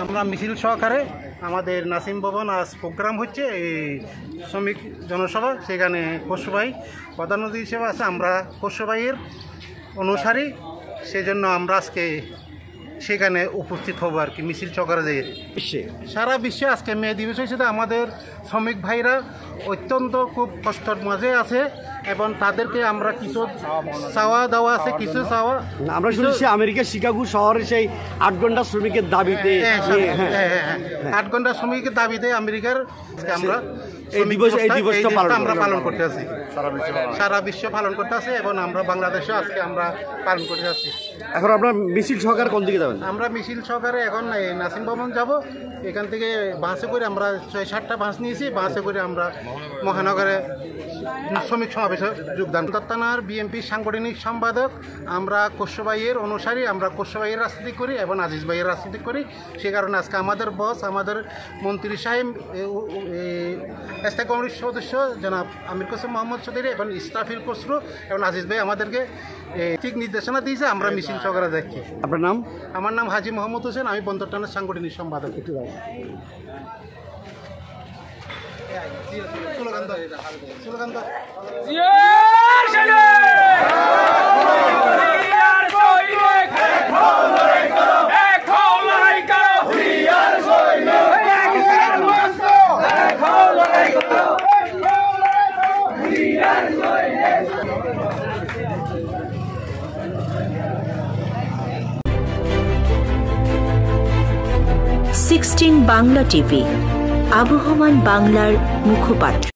আমরা মিছিল সহকারে আমাদের নাসিম ভবন আজ প্রোগ্রাম হচ্ছে এই শ্রমিক জনসভা, সেখানে খসরু ভাই প্রধান অতিথি হিসেবে আছে। আমরা খসরু ভাইয়ের অনুসারী, সেজন্য আমরা আজকে সেখানে উপস্থিত হব আর কি। মিছিল সহকারে যাই সারা বিশ্বে আজকে মে দিবস হয়েছে। আমাদের শ্রমিক ভাইরা অত্যন্ত খুব কষ্টের মাঝে আছে এবং তাদেরকে আমরা কিছু চাওয়া দেওয়া আছে, কিছু চাওয়া আমরা শুনছি আমেরিকা শিকাগো শহরে সেই 8 ঘন্টা শ্রমিকের দাবিতে 8 ঘন্টা শ্রমিকের দাবিতে আমেরিকার আমরা আমরা পালন করতে আছি, সারা বিশ্ব পালন করতে আছে এবং আমরা বাংলাদেশে আজকে আমরা পালন করতে আছি। এখন আমরা মিছিল সহকারে কোন দিকে যাবেন? আমরা মিছিল সহকারে এখন নাসিম ভবন যাব। এখান থেকে বাসে করে আমরা 6-7টা বাস নিয়েছি, বাসে করে আমরা মহানগরে শ্রমিক সমাবেশে যোগদান। থানার বিএনপি সাংগঠনিক সম্পাদক আমরা খসরু ভাইয়ের অনুসারী, আমরা খসরু ভাইয়ের রাজনীতি করি এবং আজিজ ভাইয়ের রাজনীতি করি। সে কারণে আজকে আমাদের বস, আমাদের মন্ত্রী সাহেব, স্থায়ী কমিটির সদস্য জনাব আমির হোসেন মোহাম্মদ চৌধুরী এবং ইস্তাফিল খসরু এবং আজিজ ভাই আমাদেরকে ঠিক নির্দেশনা দিয়েছে। আমরা মিছিল সহকারে যাচ্ছি। আপনার নাম? আমার নাম হাজি মোহাম্মদ হোসেন, আমি বন্দর থানার সাংগঠনিক সম্পাদক। বাংলা টিভি, আবহমান বাংলার মুখপাত্র।